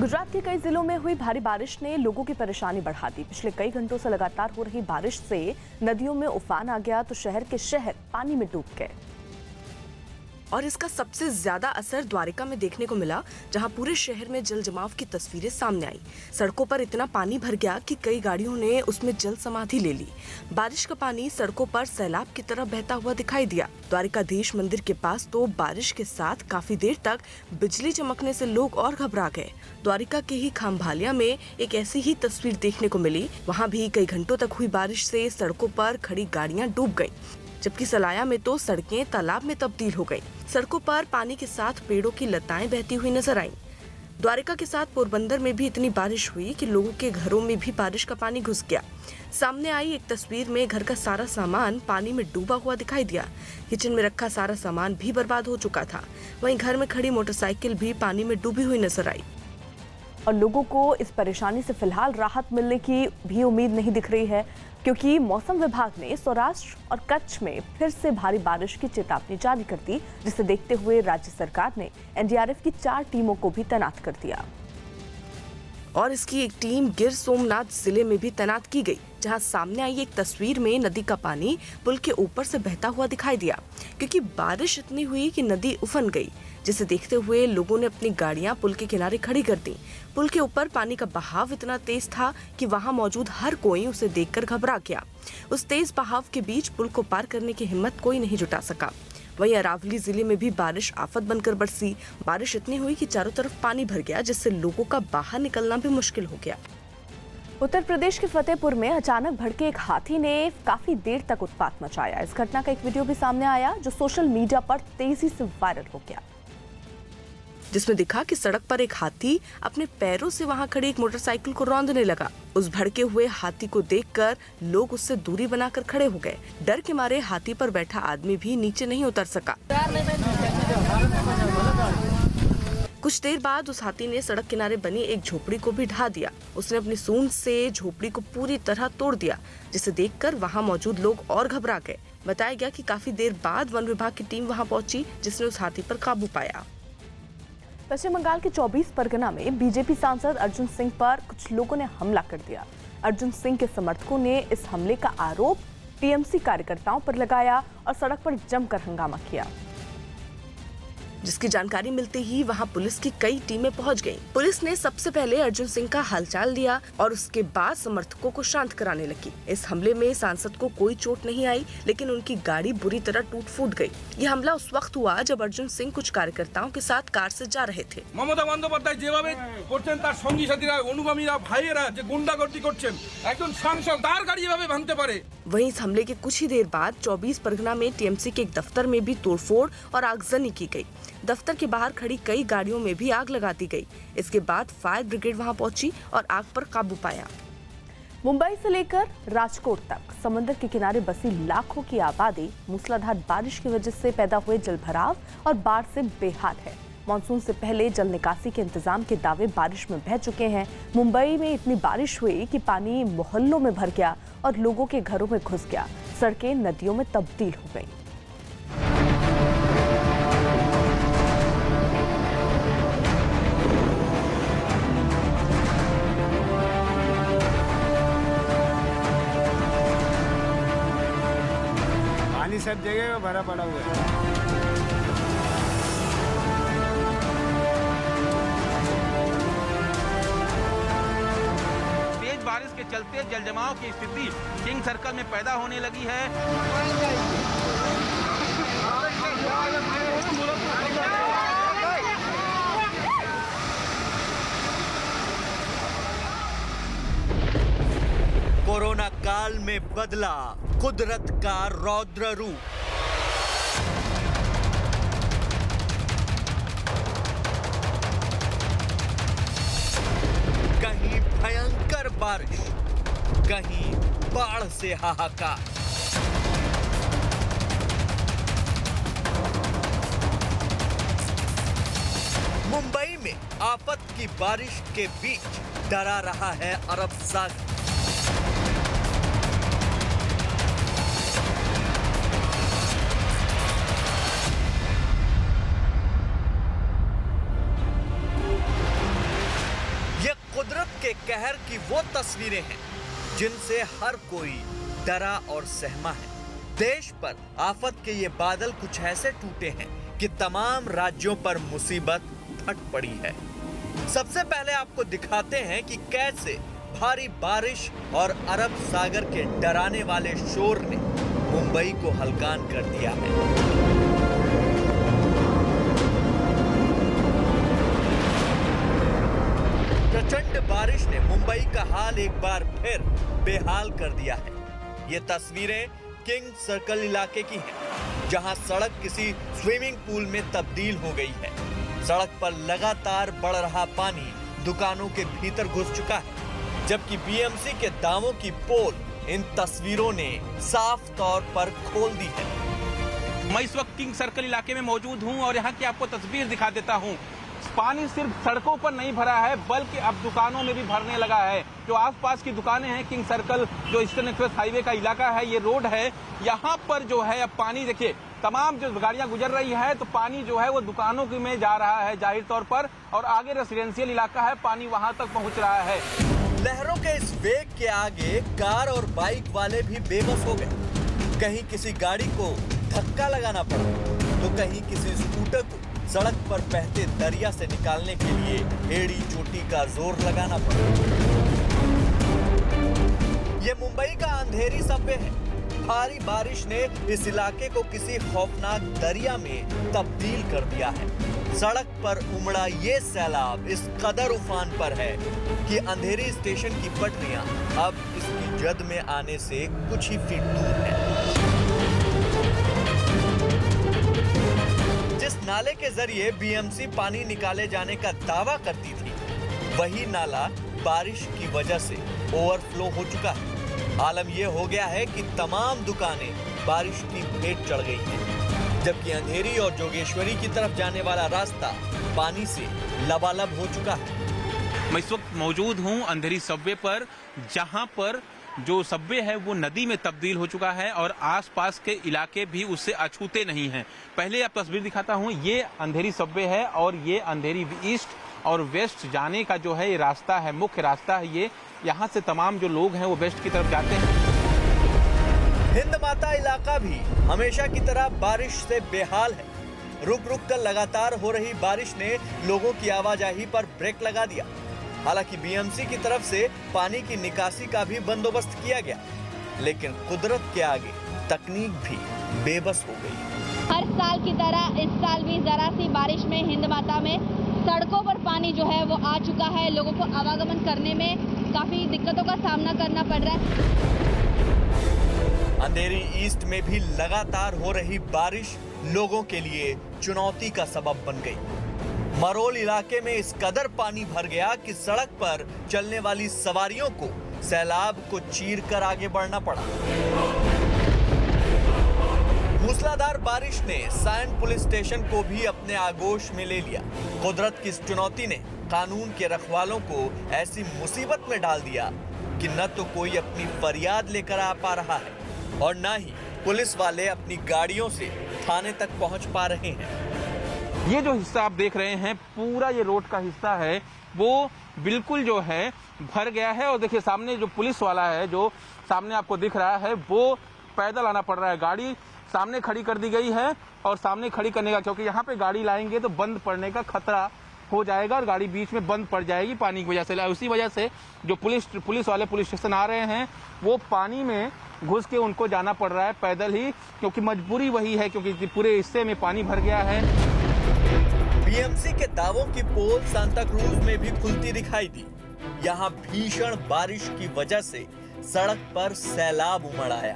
गुजरात के कई जिलों में हुई भारी बारिश ने लोगों की परेशानी बढ़ा दी। पिछले कई घंटों से लगातार हो रही बारिश से नदियों में उफान आ गया तो शहर के शहर पानी में डूब गए। और इसका सबसे ज्यादा असर द्वारिका में देखने को मिला, जहां पूरे शहर में जल जमाव की तस्वीरें सामने आई। सड़कों पर इतना पानी भर गया कि कई गाड़ियों ने उसमें जल समाधि ले ली। बारिश का पानी सड़कों पर सैलाब की तरह बहता हुआ दिखाई दिया। द्वारिकाधीश मंदिर के पास तो बारिश के साथ काफी देर तक बिजली चमकने से लोग और घबरा गए। द्वारिका के ही खामभालिया में एक ऐसी ही तस्वीर देखने को मिली। वहाँ भी कई घंटों तक हुई बारिश से सड़कों पर खड़ी गाड़ियाँ डूब गयी, जबकि सलाया में तो सड़कें तालाब में तब्दील हो गईं। सड़कों पर पानी के साथ पेड़ों की लताएं बहती हुई नजर आईं। द्वारिका के साथ पोरबंदर में भी इतनी बारिश हुई कि लोगों के घरों में भी बारिश का पानी घुस गया। सामने आई एक तस्वीर में घर का सारा सामान पानी में डूबा हुआ दिखाई दिया। किचन में रखा सारा सामान भी बर्बाद हो चुका था। वहीं घर में खड़ी मोटरसाइकिल भी पानी में डूबी हुई नजर आई। और लोगों को इस परेशानी से फिलहाल राहत मिलने की भी उम्मीद नहीं दिख रही है, क्योंकि मौसम विभाग ने सौराष्ट्र और कच्छ में फिर से भारी बारिश की चेतावनी जारी कर दी, जिसे देखते हुए राज्य सरकार ने एनडीआरएफ की 4 टीमों को भी तैनात कर दिया। और इसकी एक टीम गिर सोमनाथ जिले में भी तैनात की गई, जहां सामने आई एक तस्वीर में नदी का पानी पुल के ऊपर से बहता हुआ दिखाई दिया, क्योंकि बारिश इतनी हुई कि नदी उफन गई, जिसे देखते हुए लोगों ने अपनी गाड़ियां पुल के किनारे खड़ी कर दी। पुल के ऊपर पानी का बहाव इतना तेज था कि वहां मौजूद हर कोई उसे देखकर घबरा गया। उस तेज बहाव के बीच पुल को पार करने की हिम्मत कोई नहीं जुटा सका। वहीं अरावली जिले में भी बारिश आफत बनकर बरसी। बारिश इतनी हुई कि चारों तरफ पानी भर गया, जिससे लोगों का बाहर निकलना भी मुश्किल हो गया। उत्तर प्रदेश के फतेहपुर में अचानक भड़के एक हाथी ने काफी देर तक उत्पात मचाया। इस घटना का एक वीडियो भी सामने आया, जो सोशल मीडिया पर तेजी से वायरल हो गया, जिसमें दिखा कि सड़क पर एक हाथी अपने पैरों से वहां खड़ी एक मोटरसाइकिल को रौंदने लगा। उस भड़के हुए हाथी को देखकर लोग उससे दूरी बनाकर खड़े हो गए। डर के मारे हाथी पर बैठा आदमी भी नीचे नहीं उतर सका। कुछ देर बाद उस हाथी ने सड़क किनारे बनी एक झोपड़ी को भी ढा दिया। उसने अपनी सूंड से झोपड़ी को पूरी तरह तोड़ दिया, जिसे देखकर वहां मौजूद लोग और घबरा गए। बताया गया कि काफी देर बाद वन विभाग की टीम वहां पहुंची, जिसने उस हाथी पर काबू पाया। पश्चिम बंगाल के 24 परगना में बीजेपी सांसद अर्जुन सिंह पर कुछ लोगों ने हमला कर दिया। अर्जुन सिंह के समर्थकों ने इस हमले का आरोप टीएमसी कार्यकर्ताओं पर लगाया और सड़क पर जमकर हंगामा किया, जिसकी जानकारी मिलते ही वहां पुलिस की कई टीमें पहुंच गईं। पुलिस ने सबसे पहले अर्जुन सिंह का हालचाल लिया और उसके बाद समर्थकों को शांत कराने लगी। इस हमले में सांसद को कोई चोट नहीं आई, लेकिन उनकी गाड़ी बुरी तरह टूट फूट गई। यह हमला उस वक्त हुआ जब अर्जुन सिंह कुछ कार्यकर्ताओं के साथ कार से जा रहे थे। মমতা বন্দ্যোপাধ্যায় যেভাবে করছেন, তার সঙ্গী সাথীরা, অনুগামীরা, ভাইয়েরা যে গুন্ডাগর্দি করছেন, একজন সাংসদ তার গাড়ি এভাবে ভাঙতে পারে। वहीं इस हमले के कुछ ही देर बाद 24 परगना में टीएमसी के एक दफ्तर में भी तोड़फोड़ और आगजनी की गई। दफ्तर के बाहर खड़ी कई गाड़ियों में भी आग लगा दी गई। इसके बाद फायर ब्रिगेड वहां पहुंची और आग पर काबू पाया। मुंबई से लेकर राजकोट तक समंदर के किनारे बसी लाखों की आबादी मूसलाधार बारिश की वजह से पैदा हुए जलभराव और बाढ़ से बेहाल है। मानसून से पहले जल निकासी के इंतजाम के दावे बारिश में बह चुके हैं। मुंबई में इतनी बारिश हुई कि पानी मोहल्लों में भर गया और लोगों के घरों में घुस गया। सड़कें नदियों में तब्दील हो गई। पानी सब जगह भरा पड़ा हुआ है। तेज बारिश के चलते जलजमाव की स्थिति किंग सर्कल में पैदा होने लगी है। कोरोना काल में बदला कुदरत का रौद्र रूप। कहीं भयंकर बारिश, कहीं बाढ़ से हाहाकार। मुंबई में आफत की बारिश के बीच डरा रहा है अरब सागर। के कहर की वो तस्वीरें हैं जिनसे हर कोई डरा और सहमा है। देश पर आफत के ये बादल कुछ ऐसे टूटे हैं कि तमाम राज्यों पर मुसीबत फट पड़ी है। सबसे पहले आपको दिखाते हैं कि कैसे भारी बारिश और अरब सागर के डराने वाले शोर ने मुंबई को हलकान कर दिया है। प्रचंड बारिश ने मुंबई का हाल एक बार फिर बेहाल कर दिया है। ये तस्वीरें किंग सर्कल इलाके की हैं, जहां सड़क किसी स्विमिंग पूल में तब्दील हो गई है। सड़क पर लगातार बढ़ रहा पानी दुकानों के भीतर घुस चुका है, जबकि बीएमसी के दावों की पोल इन तस्वीरों ने साफ तौर पर खोल दी है। मैं इस वक्त किंग सर्कल इलाके में मौजूद हूं और यहाँ की आपको तस्वीर दिखा देता हूं। पानी सिर्फ सड़कों पर नहीं भरा है बल्कि अब दुकानों में भी भरने लगा है। जो आसपास की दुकानें हैं, किंग सर्कल जो ईस्टर्न एक्सप्रेस हाईवे का इलाका है, ये रोड है, यहाँ पर जो है अब पानी देखिए, तमाम जो गाड़ियां गुजर रही है तो पानी जो है वो दुकानों में जा रहा है जाहिर तौर पर, और आगे रेसिडेंशियल इलाका है, पानी वहां तक पहुंच रहा है। लहरों के इस वेग के आगे कार और बाइक वाले भी बेबस हो गए। कहीं किसी गाड़ी को धक्का लगाना पड़ा तो कहीं किसी स्कूटर को सड़क पर बहते दरिया से निकालने के लिए एड़ी चोटी का जोर लगाना पड़ा। ये मुंबई का अंधेरी सबवे है। भारी बारिश ने इस इलाके को किसी खौफनाक दरिया में तब्दील कर दिया है। सड़क पर उमड़ा ये सैलाब इस कदर उफान पर है कि अंधेरी स्टेशन की पटरियां अब इसकी जद में आने से कुछ ही फीट दूर है। जिस नाले के जरिए बीएमसी पानी निकाले जाने का दावा करती थी, वही नाला बारिश की वजह से ओवरफ्लो हो चुका है। आलम यह हो गया है कि तमाम दुकानें बारिश की भेंट चढ़ गई हैं, जबकि अंधेरी और जोगेश्वरी की तरफ जाने वाला रास्ता पानी से लबालब हो चुका है। मैं इस वक्त मौजूद हूं अंधेरी सबवे पर, जहां पर जो सबवे है वो नदी में तब्दील हो चुका है और आसपास के इलाके भी उससे अछूते नहीं हैं। पहले आप तस्वीर दिखाता हूं, ये अंधेरी सबवे है और ये अंधेरी ईस्ट और वेस्ट जाने का जो है ये रास्ता है, मुख्य रास्ता है ये। यहाँ से तमाम जो लोग हैं वो वेस्ट की तरफ जाते हैं। हिंद माता इलाका भी हमेशा की तरह बारिश से बेहाल है। रुक रुक कर लगातार हो रही बारिश ने लोगों की आवाजाही पर ब्रेक लगा दिया। हालांकि बीएमसी की तरफ से पानी की निकासी का भी बंदोबस्त किया गया, लेकिन कुदरत के आगे तकनीक भी बेबस हो गई। हर साल की तरह इस साल भी जरा सी बारिश में हिंद माता में सड़कों पर पानी जो है वो आ चुका है। लोगों को आवागमन करने में काफी दिक्कतों का सामना करना पड़ रहा है। अंधेरी ईस्ट में भी लगातार हो रही बारिश लोगों के लिए चुनौती का सबब बन गई। मरोल इलाके में इस कदर पानी भर गया कि सड़क पर चलने वाली सवारियों को सैलाब को चीरकर आगे बढ़ना पड़ा। मूसलाधार बारिश ने सायन पुलिस स्टेशन को भी अपने आगोश में ले लिया। कुदरत की इस चुनौती ने कानून के रखवालों को ऐसी मुसीबत में डाल दिया कि न तो कोई अपनी फरियाद लेकर आ पा रहा है और न ही पुलिस वाले अपनी गाड़ियों से थाने तक पहुंच पा रहे हैं। ये जो हिस्सा आप देख रहे हैं, पूरा ये रोड का हिस्सा है, वो बिल्कुल जो है भर गया है। और देखिए सामने जो पुलिस वाला है, जो सामने आपको दिख रहा है, वो पैदल आना पड़ रहा है। गाड़ी सामने खड़ी कर दी गई है और सामने खड़ी करने का, क्योंकि यहाँ पे गाड़ी लाएंगे तो बंद पड़ने का खतरा हो जाएगा और गाड़ी बीच में बंद पड़ जाएगी पानी की वजह से। उसी वजह से जो पुलिस वाले पुलिस स्टेशन आ रहे हैं, वो पानी में घुस के उनको जाना पड़ रहा है पैदल ही, क्योंकि मजबूरी वही है, क्योंकि पूरे हिस्से में पानी भर गया है। बीएमसी के दावों की पोल सांता क्रूज में भी खुलती दिखाई दी। यहाँ भीषण बारिश की वजह से सड़क पर सैलाब उमड़ आया।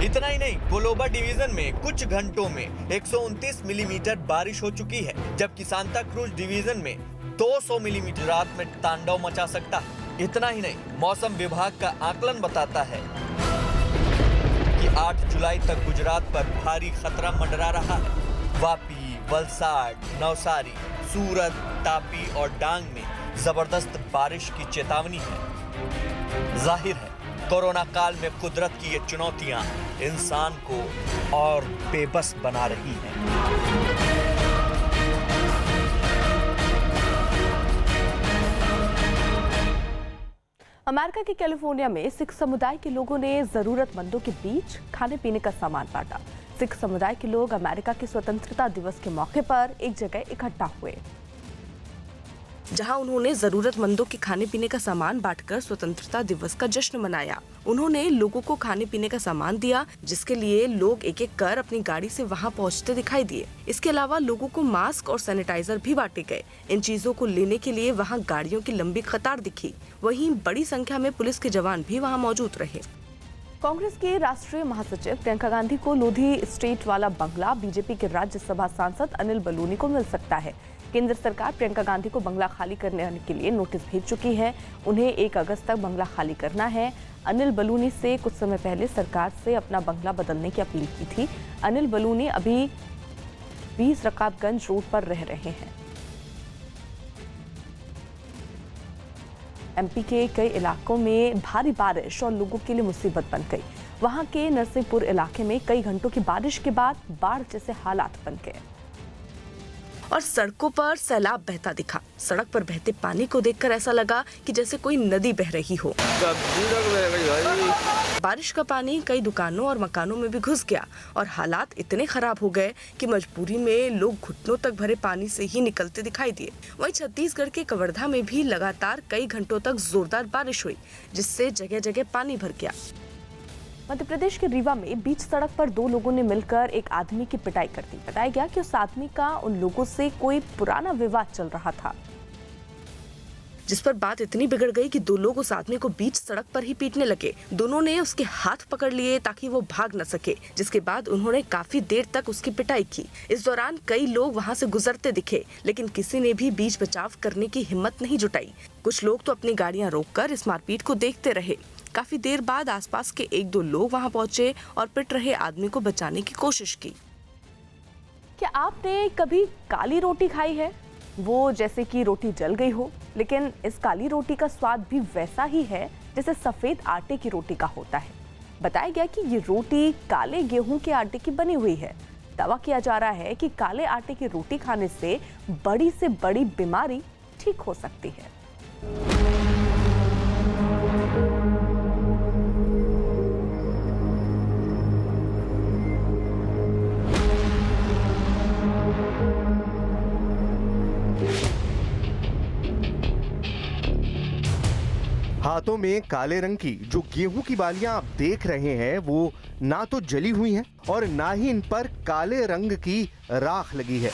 इतना ही नहीं, कोलोबा डिवीजन में कुछ घंटों में 129 मिलीमीटर बारिश हो चुकी है, जबकि सांता क्रूज डिवीजन में 200 मिलीमीटर रात में तांडव मचा सकता है। इतना ही नहीं, मौसम विभाग का आकलन बताता है कि 8 जुलाई तक गुजरात पर भारी खतरा मंडरा रहा है। वापी, वलसाड, नवसारी, सूरत, तापी और डांग में जबरदस्त बारिश की चेतावनी है। जाहिर है, कोरोना काल में कुदरत की ये चुनौतियां इंसान को और बेबस बना रही हैं। अमेरिका के कैलिफोर्निया में सिख समुदाय के लोगों ने जरूरतमंदों के बीच खाने पीने का सामान बांटा। सिख समुदाय के लोग अमेरिका के स्वतंत्रता दिवस के मौके पर एक जगह इकट्ठा हुए, जहां उन्होंने जरूरतमंदों के खाने पीने का सामान बांटकर स्वतंत्रता दिवस का जश्न मनाया। उन्होंने लोगों को खाने पीने का सामान दिया, जिसके लिए लोग एक एक कर अपनी गाड़ी से वहां पहुंचते दिखाई दिए। इसके अलावा लोगों को मास्क और सैनिटाइजर भी बांटे गए। इन चीजों को लेने के लिए वहां गाड़ियों की लंबी कतार दिखी। वहीं बड़ी संख्या में पुलिस के जवान भी वहां मौजूद रहे। कांग्रेस के राष्ट्रीय महासचिव प्रियंका गांधी को लोधी स्टेट वाला बंगला बीजेपी के राज्यसभा सांसद अनिल बलूनी को मिल सकता है। केंद्र सरकार प्रियंका गांधी को बंगला खाली करने के लिए नोटिस भेज चुकी है। उन्हें 1 अगस्त तक बंगला खाली करना है। अनिल बलूनी से कुछ समय पहले सरकार से अपना बंगला बदलने की अपील की थी। अनिल बलूनी अभी 20 रकाबगंज रोड पर रह रहे हैं। एमपी के कई इलाकों में भारी बारिश और लोगों के लिए मुसीबत बन गई। वहां के नरसिंहपुर इलाके में कई घंटों की बारिश के बाद बाढ़ जैसे हालात बन गए और सड़कों पर सैलाब बहता दिखा। सड़क पर बहते पानी को देखकर ऐसा लगा कि जैसे कोई नदी बह रही हो। बारिश का पानी कई दुकानों और मकानों में भी घुस गया और हालात इतने खराब हो गए कि मजबूरी में लोग घुटनों तक भरे पानी से ही निकलते दिखाई दिए। वहीं छत्तीसगढ़ के कवर्धा में भी लगातार कई घंटों तक जोरदार बारिश हुई, जिससे जगह जगह पानी भर गया। मध्य प्रदेश के रीवा में बीच सड़क पर 2 लोगों ने मिलकर एक आदमी की पिटाई कर दी। बताया गया कि उस आदमी का उन लोगों से कोई पुराना विवाद चल रहा था, जिस पर बात इतनी बिगड़ गई कि 2 लोग उस आदमी को बीच सड़क पर ही पीटने लगे। दोनों ने उसके हाथ पकड़ लिए ताकि वो भाग न सके, जिसके बाद उन्होंने काफी देर तक उसकी पिटाई की। इस दौरान कई लोग वहां से गुजरते दिखे, लेकिन किसी ने भी बीच बचाव करने की हिम्मत नहीं जुटाई। कुछ लोग तो अपनी गाड़ियां रोककर इस मारपीट को देखते रहे। काफी देर बाद आसपास के 1-2 लोग वहां पहुंचे और पिट रहे आदमी को बचाने की कोशिश की। क्या आपने कभी काली रोटी खाई है? वो जैसे कि रोटी जल गई हो, लेकिन इस काली रोटी का स्वाद भी वैसा ही है जैसे सफेद आटे की रोटी का होता है। बताया गया कि ये रोटी काले गेहूं के आटे की बनी हुई है। दावा किया जा रहा है कि काले आटे की रोटी खाने से बड़ी बीमारी ठीक हो सकती है। हाथों में काले रंग की जो गेहूं की बालियां आप देख रहे हैं वो ना तो जली हुई हैं और ना ही इन पर काले रंग की राख लगी है।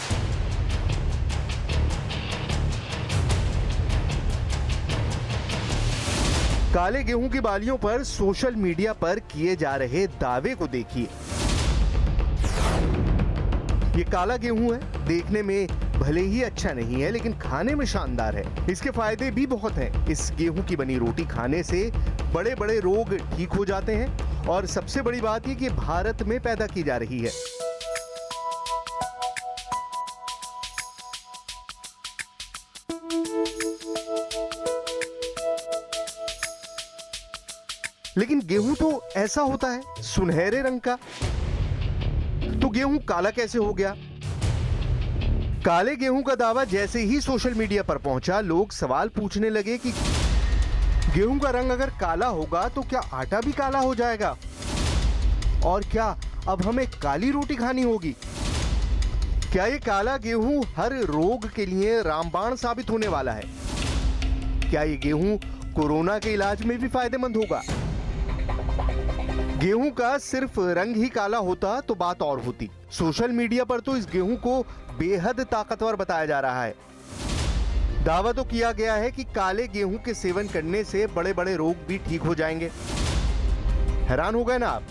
काले गेहूं की बालियों पर सोशल मीडिया पर किए जा रहे दावे को देखिए। ये काला गेहूं है, देखने में भले ही अच्छा नहीं है लेकिन खाने में शानदार है। इसके फायदे भी बहुत हैं। इस गेहूं की बनी रोटी खाने से बड़े बड़े रोग ठीक हो जाते हैं और सबसे बड़ी बात ये कि भारत में पैदा की जा रही है। लेकिन गेहूं तो ऐसा होता है सुनहरे रंग का, तो गेहूं काला कैसे हो गया? काले गेहूं का दावा जैसे ही सोशल मीडिया पर पहुंचा, लोग सवाल पूछने लगे कि गेहूं का रंग अगर काला होगा तो क्या आटा भी काला हो जाएगा? और क्या अब हमें काली रोटी खानी होगी? क्या ये काला गेहूं हर रोग के लिए रामबाण साबित होने वाला है? क्या ये गेहूं कोरोना के इलाज में भी फायदेमंद होगा? गेहूं का सिर्फ रंग ही काला होता तो बात और होती। सोशल मीडिया पर तो इस गेहूं को बेहद ताकतवर बताया जा रहा है। दावा तो किया गया है कि काले गेहूं के सेवन करने से बड़े बड़े रोग भी ठीक हो जाएंगे। हैरान हो गए ना आप?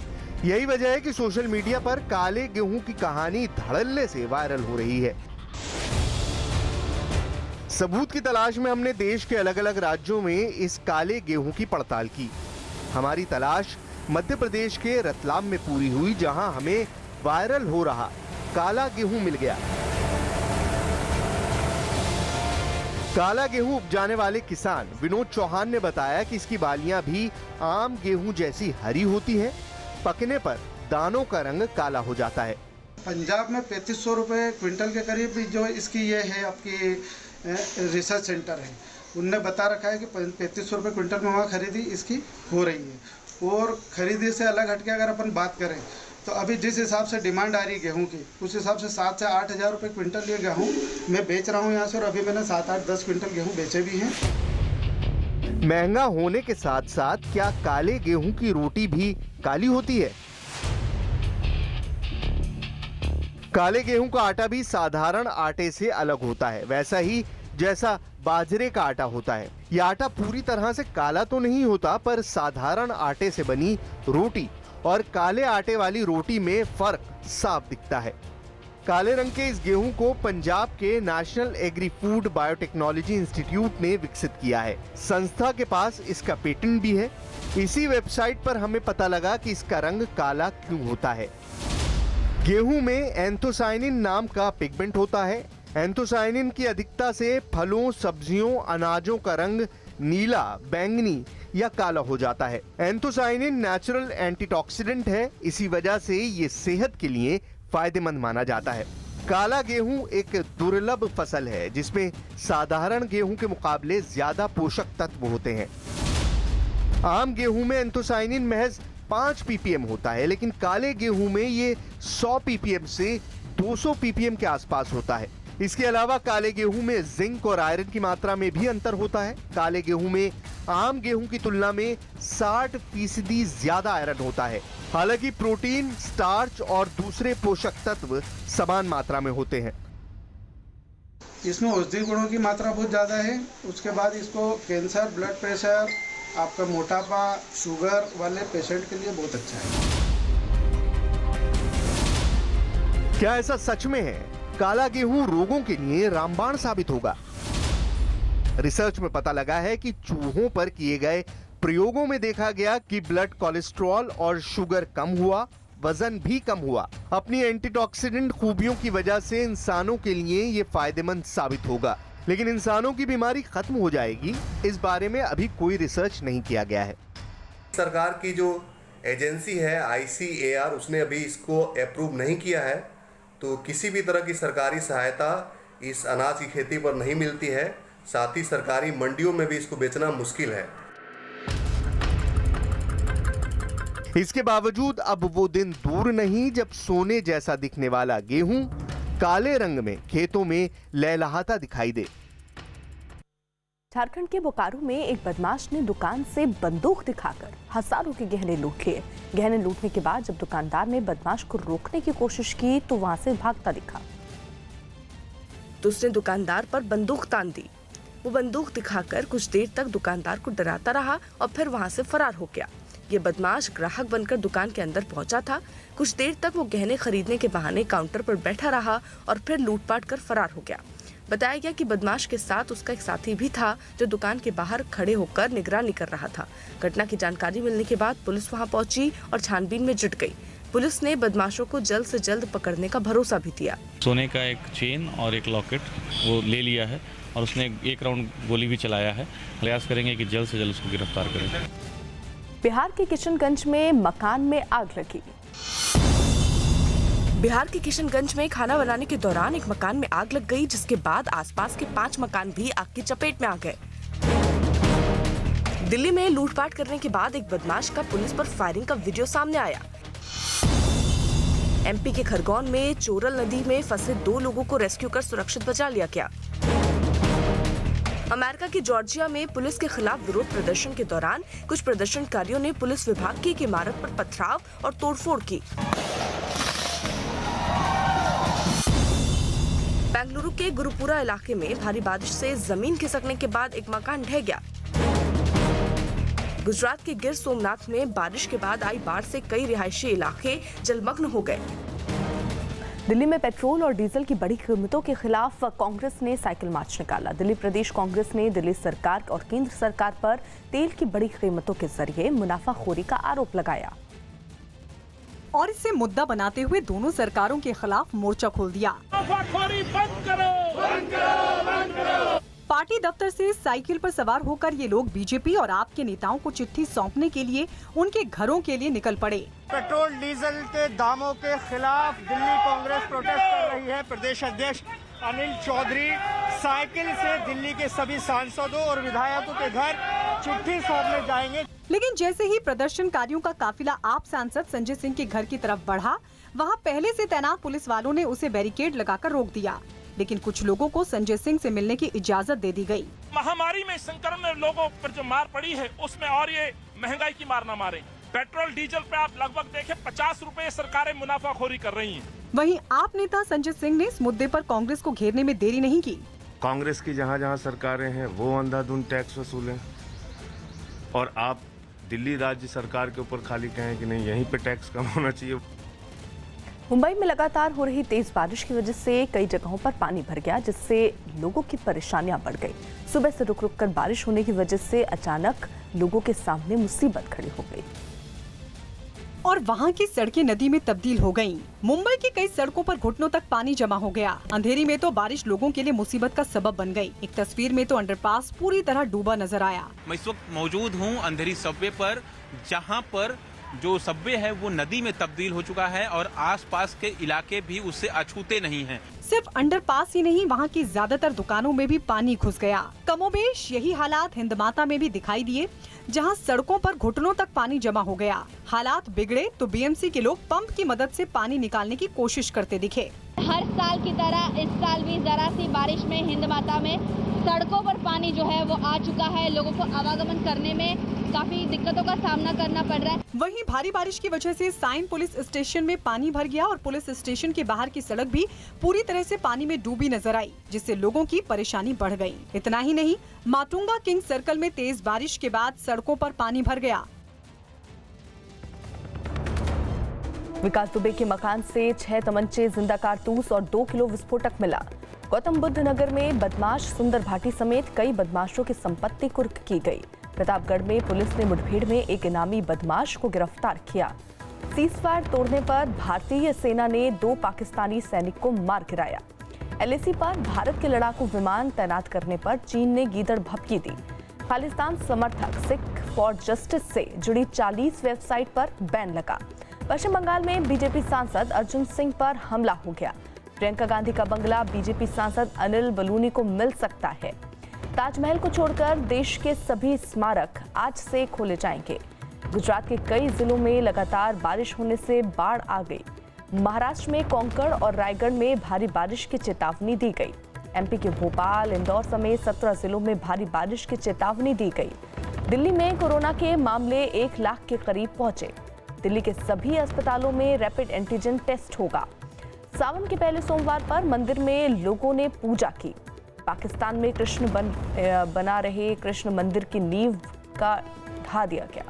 यही वजह है कि सोशल मीडिया पर काले गेहूं की कहानी धड़ल्ले से वायरल हो रही है। सबूत की तलाश में हमने देश के अलग अलग राज्यों में इस काले गेहूं की पड़ताल की। हमारी तलाश मध्य प्रदेश के रतलाम में पूरी हुई, जहां हमें वायरल हो रहा काला गेहूं मिल गया। काला गेहूं उपजाने वाले किसान विनोद चौहान ने बताया कि इसकी बालियां भी आम गेहूं जैसी हरी होती हैं, पकने पर दानों का रंग काला हो जाता है। पंजाब में 3500 रुपए क्विंटल के करीब जो इसकी ये है आपकी रिसर्च सेंटर है, उनने बता रखा है कि 3500 रुपये क्विंटल में वहाँ खरीदी इसकी हो रही है। और खरीदी से अलग हटके अगर अपन बात करें तो अभी जिस हिसाब से डिमांड आ रही है गेहूं की, उस हिसाब से 7 से 8 हज़ार रुपये क्विंटल ये गेहूं मैं बेच रहा हूं यहाँ से, और अभी मैंने 7, 8, 10 क्विंटल गेहूं बेचे भी हैं। महंगा होने के साथ साथ क्या काले गेहूं की रोटी भी काली होती है? काले गेहूं का आटा भी साधारण आटे से अलग होता है, वैसा ही जैसा बाजरे का आटा होता है। यह आटा पूरी तरह से काला तो नहीं होता, पर साधारण आटे से बनी रोटी और काले आटे वाली रोटी में फर्क साफ दिखता है। काले रंग के इस गेहूं को पंजाब के national agri food biotechnology institute ने विकसित किया है। संस्था के पास इसका पेटेंट भी है। इसी वेबसाइट पर हमें पता लगा कि इसका रंग काला क्यों होता है। गेहूं में एंथोसायनिन नाम का पिगमेंट होता है। एंथोसायनिन की अधिकता से फलों, सब्जियों, अनाजों का रंग नीला, बैंगनी या काला हो जाता है। एंथोसायनिन नेचुरल एंटीऑक्सीडेंट है, इसी वजह से ये सेहत के लिए फायदेमंद माना जाता है। काला गेहूं एक दुर्लभ फसल है जिसमें साधारण गेहूं के मुकाबले ज्यादा पोषक तत्व होते हैं। आम गेहूं में एंथोसायनिन महज 5 ppm होता है, लेकिन काले गेहूं में ये 100 ppm से 200 ppm के आसपास होता है। इसके अलावा काले गेहूं में जिंक और आयरन की मात्रा में भी अंतर होता है। काले गेहूं में आम गेहूं की तुलना में 60% ज्यादा आयरन होता है। हालांकि प्रोटीन, स्टार्च और दूसरे पोषक तत्व समान मात्रा में होते हैं। इसमें औषधीय गुणों की मात्रा बहुत ज़्यादा है। उसके बाद इसको कैंसर, ब्लड प्रेशर, आपका मोटापा, शुगर वाले पेशेंट के लिए बहुत अच्छा है। क्या ऐसा सच में है? काला गेहूं रोगों के लिए रामबाण साबित होगा? रिसर्च में पता लगा है कि चूहों पर किए गए प्रयोगों में देखा गया कि ब्लड कोलेस्ट्रॉल और शुगर कम हुआ, वजन भी कम हुआ। अपनी एंटीऑक्सीडेंट खूबियों की वजह से इंसानों के लिए ये फायदेमंद साबित होगा, लेकिन इंसानों की बीमारी खत्म हो जाएगी, इस बारे में अभी कोई रिसर्च नहीं किया गया है। सरकार की जो एजेंसी है ICAR, उसने अभी इसको अप्रूव नहीं किया है, तो किसी भी तरह की सरकारी सहायता इस अनाज की खेती पर नहीं मिलती है। साथ ही सरकारी मंडियों में भी इसको बेचना मुश्किल है। इसके बावजूद अब वो दिन दूर नहीं जब सोने जैसा दिखने वाला गेहूं काले रंग में खेतों में लहलहाता दिखाई दे। झारखंड के बोकारो में एक बदमाश ने दुकान से बंदूक दिखाकर हजारों के गहने लूट लिए। गहने लूटने के बाद जब दुकानदार ने बदमाश को रोकने की कोशिश की तो वहां से भागता दिखा, तो उसने दुकानदार पर बंदूक तान दी। वो बंदूक दिखाकर कुछ देर तक दुकानदार को डराता रहा और फिर वहां से फरार हो गया। ये बदमाश ग्राहक बनकर दुकान के अंदर पहुंचा था। कुछ देर तक वो गहने खरीदने के बहाने काउंटर पर बैठा रहा और फिर लूटपाट कर फरार हो गया। बताया गया कि बदमाश के साथ उसका एक साथी भी था जो दुकान के बाहर खड़े होकर निगरानी कर रहा था। घटना की जानकारी मिलने के बाद पुलिस वहां पहुंची और छानबीन में जुट गई। पुलिस ने बदमाशों को जल्द से जल्द पकड़ने का भरोसा भी दिया। सोने का एक चेन और एक लॉकेट वो ले लिया है और उसने एक राउंड गोली भी चलाया है। प्रयास करेंगे कि जल्द से जल्द उसको गिरफ्तार करें। बिहार के किशनगंज में मकान में आग लगी। बिहार के किशनगंज में खाना बनाने के दौरान एक मकान में आग लग गई, जिसके बाद आसपास के 5 मकान भी आग की चपेट में आ गए। दिल्ली में लूटपाट करने के बाद एक बदमाश का पुलिस पर फायरिंग का वीडियो सामने आया। MP के खरगोन में चोरल नदी में फंसे 2 लोगों को रेस्क्यू कर सुरक्षित बचा लिया गया। अमेरिका की जॉर्जिया में पुलिस के खिलाफ विरोध प्रदर्शन के दौरान कुछ प्रदर्शनकारियों ने पुलिस विभाग की एक इमारत पर पथराव और तोड़फोड़ की। बेंगलुरु के गुरुपुरा इलाके में भारी बारिश से जमीन खिसकने के बाद एक मकान ढह गया। गुजरात के गिर सोमनाथ में बारिश के बाद आई बाढ़ से कई रिहायशी इलाके जलमग्न हो गए। दिल्ली में पेट्रोल और डीजल की बड़ी कीमतों के खिलाफ कांग्रेस ने साइकिल मार्च निकाला। दिल्ली प्रदेश कांग्रेस ने दिल्ली सरकार और केंद्र सरकार पर तेल की बड़ी कीमतों के जरिए मुनाफाखोरी का आरोप लगाया और इसे मुद्दा बनाते हुए दोनों सरकारों के खिलाफ मोर्चा खोल दिया। पार्टी दफ्तर से साइकिल पर सवार होकर ये लोग बीजेपी और आप के नेताओं को चिट्ठी सौंपने के लिए उनके घरों के लिए निकल पड़े। पेट्रोल डीजल के दामों के खिलाफ दिल्ली कांग्रेस प्रोटेस्ट कर रही है। प्रदेश अध्यक्ष अनिल चौधरी साइकिल से दिल्ली के सभी सांसदों और विधायकों के घर चिट्ठी सौंपने जाएंगे। लेकिन जैसे ही प्रदर्शनकारियों का काफिला आप सांसद संजय सिंह के घर की तरफ बढ़ा, वहां पहले से तैनात पुलिस वालों ने उसे बैरिकेड लगाकर रोक दिया। लेकिन कुछ लोगों को संजय सिंह से मिलने की इजाजत दे दी गई। महामारी में संक्रमण में लोगों पर जो मार पड़ी है उसमें और ये महंगाई की मार न मारे। पेट्रोल डीजल पे आप लगभग देखें 50 रुपए सरकारें मुनाफाखोरी कर रही हैं। वहीं आप नेता संजय सिंह ने इस मुद्दे पर कांग्रेस को घेरने में देरी नहीं की। कांग्रेस की जहाँ जहाँ सरकारें हैं वो अंधाधुंध टैक्स वसूलें और आप दिल्ली राज्य सरकार के ऊपर खाली कहें कि नहीं यहीं पे टैक्स कम होना चाहिए। मुंबई में लगातार हो रही तेज बारिश की वजह से कई जगहों पर पानी भर गया, जिससे लोगों की परेशानियां बढ़ गई। सुबह से रुक रुक कर बारिश होने की वजह से अचानक लोगों के सामने मुसीबत खड़ी हो गई और वहाँ की सड़कें नदी में तब्दील हो गईं। मुंबई की कई सड़कों पर घुटनों तक पानी जमा हो गया। अंधेरी में तो बारिश लोगों के लिए मुसीबत का सबब बन गई। एक तस्वीर में तो अंडरपास पूरी तरह डूबा नजर आया। मैं इस वक्त मौजूद हूँ अंधेरी सबवे पर, जहाँ पर जो सबवे है वो नदी में तब्दील हो चुका है और आसपास के इलाके भी उससे अछूते नहीं हैं। सिर्फ अंडरपास ही नहीं, वहाँ की ज्यादातर दुकानों में भी पानी घुस गया। कमोबेश यही हालात हिंदमाता में भी दिखाई दिए, जहाँ सड़कों पर घुटनों तक पानी जमा हो गया। हालात बिगड़े तो बीएमसी के लोग पंप की मदद से पानी निकालने की कोशिश करते दिखे। हर साल की तरह इस साल भी जरा सी बारिश में हिंदमाता में सड़कों पर पानी जो है वो आ चुका है। लोगों को आवागमन करने में काफी दिक्कतों का सामना करना पड़ रहा है। वहीं भारी बारिश की वजह से साइन पुलिस स्टेशन में पानी भर गया और पुलिस स्टेशन के बाहर की सड़क भी पूरी तरह से पानी में डूबी नजर आई, जिससे लोगों की परेशानी बढ़ गई। इतना ही नहीं, माटुंगा किंग सर्कल में तेज बारिश के बाद सड़कों पर पानी भर गया। विकास दुबे के मकान से 6 तमंचे, जिंदा कारतूस और 2 किलो विस्फोटक मिला। गौतम बुद्ध नगर में बदमाश सुंदर भाटी समेत कई बदमाशों की संपत्ति कुर्क की गई। प्रतापगढ़ में पुलिस ने मुठभेड़ में एक इनामी बदमाश को गिरफ्तार किया। सीजफायर तोड़ने पर भारतीय सेना ने 2 पाकिस्तानी सैनिक को मार गिराया। एलएसी पर भारत के लड़ाकू विमान तैनात करने पर चीन ने गीदड़ भभकी दी। खालिस्तान समर्थक सिख फॉर जस्टिस से जुड़ी 40 वेबसाइट पर बैन लगा। पश्चिम बंगाल में बीजेपी सांसद अर्जुन सिंह पर हमला हो गया। प्रियंका गांधी का बंगला बीजेपी सांसद अनिल बलूनी को मिल सकता है। ताजमहल को छोड़कर देश के सभी स्मारक आज से खोले जाएंगे। गुजरात के कई जिलों में लगातार बारिश होने से बाढ़ आ गई। महाराष्ट्र में कोंकण और रायगढ़ में भारी बारिश की चेतावनी दी गई। एमपी के भोपाल, इंदौर समेत 17 जिलों में भारी बारिश की चेतावनी दी गई। दिल्ली में कोरोना के मामले 1 लाख के करीब पहुंचे। दिल्ली के सभी अस्पतालों में रैपिड एंटीजन टेस्ट होगा। सावन के पहले सोमवार पर मंदिर में लोगों ने पूजा की। पाकिस्तान में कृष्ण बना रहे कृष्ण मंदिर की नींव का ढा दिया गया।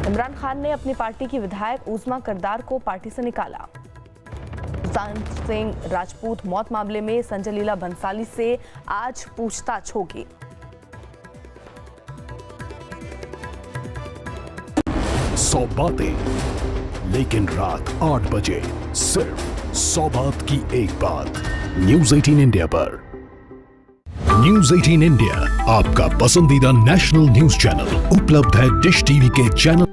इमरान खान ने अपनी पार्टी की विधायक उज़मा करदार को पार्टी से निकाला। सुशांत सिंह राजपूत मौत मामले में संजय लीला भंसाली से आज पूछताछ होगी। सौ बातें, लेकिन रात 8 बजे सिर्फ 100 बात की एक बात। न्यूज 18 इंडिया पर। न्यूज 18 इंडिया आपका पसंदीदा नेशनल न्यूज चैनल उपलब्ध है डिश टीवी के चैनल।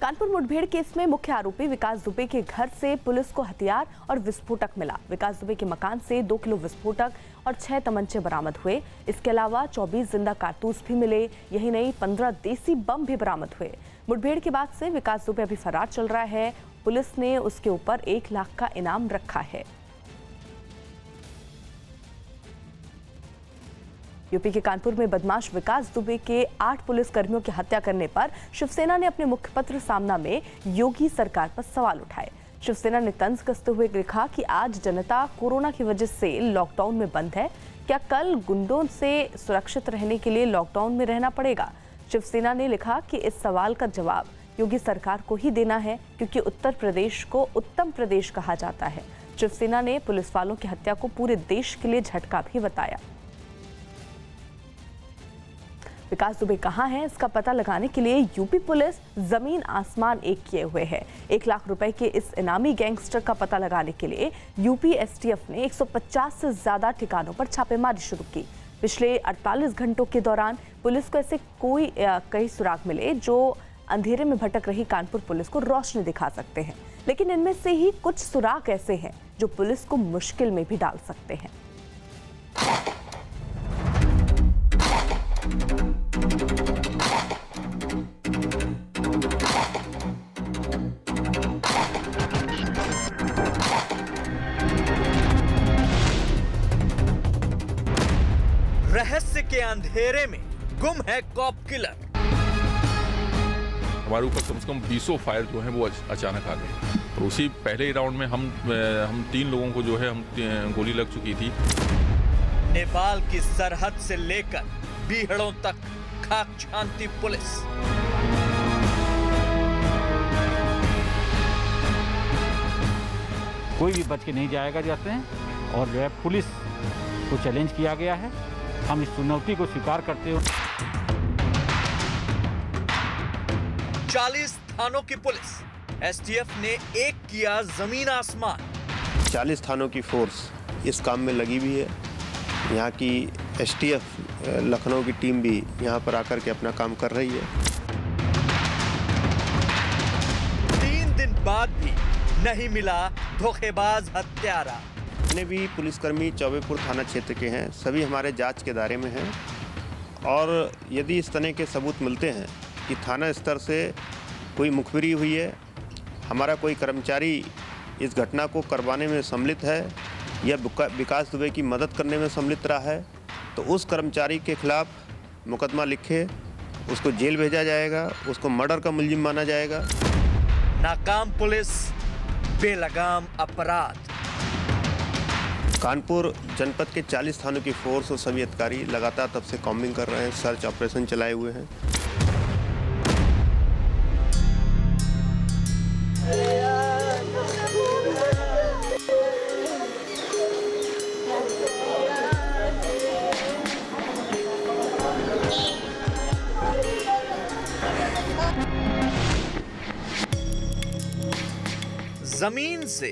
कानपुर मुठभेड़ केस में मुख्य आरोपी विकास दुबे के घर से पुलिस को हथियार और विस्फोटक मिला। विकास दुबे के मकान से 2 किलो विस्फोटक और 6 तमंचे बरामद हुए। इसके अलावा 24 जिंदा कारतूस भी मिले। यही नहीं, 15 देसी बम भी बरामद हुए। मुठभेड़ के बाद से विकास दुबे अभी फरार चल रहा है। पुलिस ने उसके ऊपर 1 लाख का इनाम रखा है। यूपी के कानपुर में बदमाश विकास दुबे के 8 पुलिसकर्मियों की हत्या करने पर शिवसेना ने अपने मुखपत्र सामना में योगी सरकार पर सवाल उठाए। शिवसेना ने तंज कसते हुए लिखा कि आज जनता कोरोना की वजह से लॉकडाउन में बंद है। क्या कल गुंडों से सुरक्षित रहने के लिए लॉकडाउन में रहना पड़ेगा? शिवसेना ने लिखा कि इस सवाल का जवाब योगी सरकार को ही देना है, क्योंकि उत्तर प्रदेश को उत्तम प्रदेश कहा जाता है। शिवसेना ने पुलिस वालों की हत्या को पूरे देश के लिए झटका भी बताया। विकास दुबे कहां है, इसका पता लगाने के लिए यूपी पुलिस जमीन आसमान एक किए हुए है। 1 लाख रुपए के इस इनामी गैंगस्टर का पता लगाने के लिए यूपी एसटीएफ ने 150 से ज्यादा ठिकानों पर छापेमारी शुरू की। पिछले 48 घंटों के दौरान पुलिस को ऐसे कई सुराग मिले जो अंधेरे में भटक रही कानपुर पुलिस को रोशनी दिखा सकते हैं। लेकिन इनमें से ही कुछ सुराग ऐसे हैं जो पुलिस को मुश्किल में भी डाल सकते हैं। रहस्य के अंधेरे में गुम है कॉप किलर। हमारे ऊपर कम से कम 20 फायर जो है वो अचानक आ गए और उसी पहले ही राउंड में हम 3 लोगों को जो है गोली लग चुकी थी। नेपाल की सरहद से लेकर बीहड़ों तक खाक छानती पुलिस। कोई भी बच के नहीं जाएगा जाते हैं और जो है पुलिस को चैलेंज किया गया है। हम इस चुनौती को स्वीकार करते हुए 40 थानों की पुलिस, एसटीएफ ने एक किया जमीन आसमान। 40 थानों की फोर्स इस काम में लगी हुई है। यहाँ की एसटीएफ लखनऊ की टीम भी यहाँ पर आकर के अपना काम कर रही है। 3 दिन बाद भी नहीं मिला धोखेबाज हत्यारा। जितने भी पुलिसकर्मी चौबेपुर थाना क्षेत्र के हैं सभी हमारे जांच के दायरे में हैं और यदि इस तरह के सबूत मिलते हैं कि थाना स्तर से कोई मुखबिरी हुई है, हमारा कोई कर्मचारी इस घटना को करवाने में सम्मिलित है या विकास दुबे की मदद करने में सम्मिलित रहा है, तो उस कर्मचारी के खिलाफ मुकदमा लिखे उसको जेल भेजा जाएगा, उसको मर्डर का मुलजिम माना जाएगा। नाकाम पुलिस, बेलगाम अपराध। कानपुर जनपद के 40 थानों की फोर्स और सभी अधिकारी लगातार तब से कॉम्बिंग कर रहे हैं, सर्च ऑपरेशन चलाए हुए हैं। जमीन से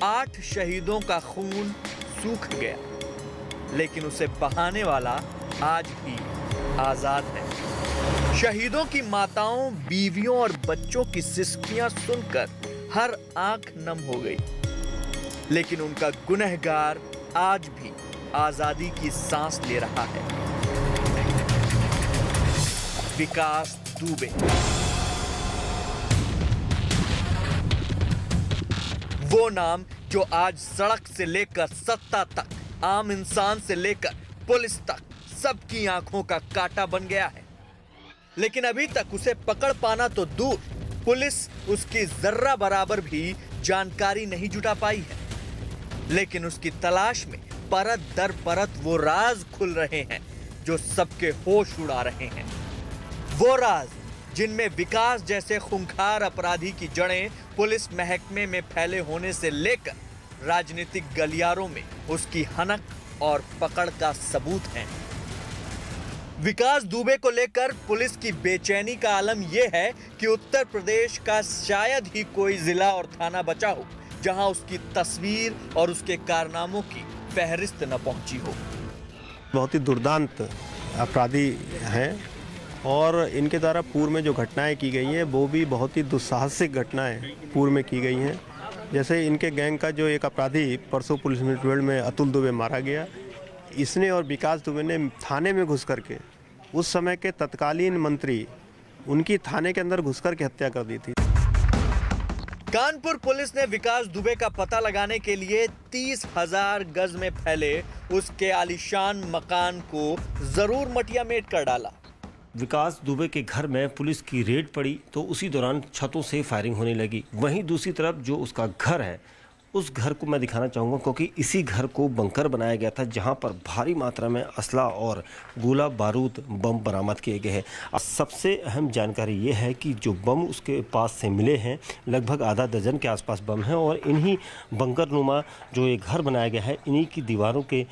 8 शहीदों का खून सूख गया, लेकिन उसे बहाने वाला आज भी आजाद है। शहीदों की माताओं, बीवियों और बच्चों की सिसकियां सुनकर हर आंख नम हो गई, लेकिन उनका गुनहगार आज भी आजादी की सांस ले रहा है। विकास दुबे। वो नाम जो आज सड़क से लेकर सत्ता तक, आम इंसान से लेकर पुलिस तक सबकी आंखों का कांटा बन गया है, लेकिन अभी तक उसे पकड़ पाना तो दूर, पुलिस उसकी जर्रा बराबर भी जानकारी नहीं जुटा पाई है। लेकिन उसकी तलाश में परत दर परत वो राज खुल रहे हैं जो सबके होश उड़ा रहे हैं। वो राज जिनमें विकास जैसे खूंखार अपराधी की जड़ें पुलिस महकमे में फैले होने से लेकर राजनीतिक गलियारों में उसकी हनक और पकड़ का सबूत है। विकास दुबे को लेकर पुलिस की बेचैनी का आलम यह है कि उत्तर प्रदेश का शायद ही कोई जिला और थाना बचा हो जहां उसकी तस्वीर और उसके कारनामों की फहरिस्त न पहुंची हो। बहुत ही दुर्दांत अपराधी हैं और इनके द्वारा पूर्व में जो घटनाएं की गई हैं वो भी बहुत ही दुस्साहसिक घटनाएं पूर्व में की गई हैं। जैसे इनके गैंग का जो एक अपराधी परसों पुलिस मुठभेड़ में अतुल दुबे मारा गया, इसने और विकास दुबे ने थाने में घुस करके उस समय के तत्कालीन मंत्री उनकी थाने के अंदर घुस करके हत्या कर दी थी। कानपुर पुलिस ने विकास दुबे का पता लगाने के लिए 30,000 गज में फैले उसके आलीशान मकान को जरूर मटियामेट कर डाला। विकास दुबे के घर में पुलिस की रेड पड़ी तो उसी दौरान छतों से फायरिंग होने लगी। वहीं दूसरी तरफ जो उसका घर है उस घर को मैं दिखाना चाहूँगा क्योंकि इसी घर को बंकर बनाया गया था जहां पर भारी मात्रा में असला और गोला बारूद बम बरामद किए गए हैं। अब सबसे अहम जानकारी ये है कि जो बम उसके पास से मिले हैं लगभग आधा दर्जन के आसपास बम हैं और इन्हीं बंकर नुमा जो ये घर बनाया गया है इन्हीं की दीवारों के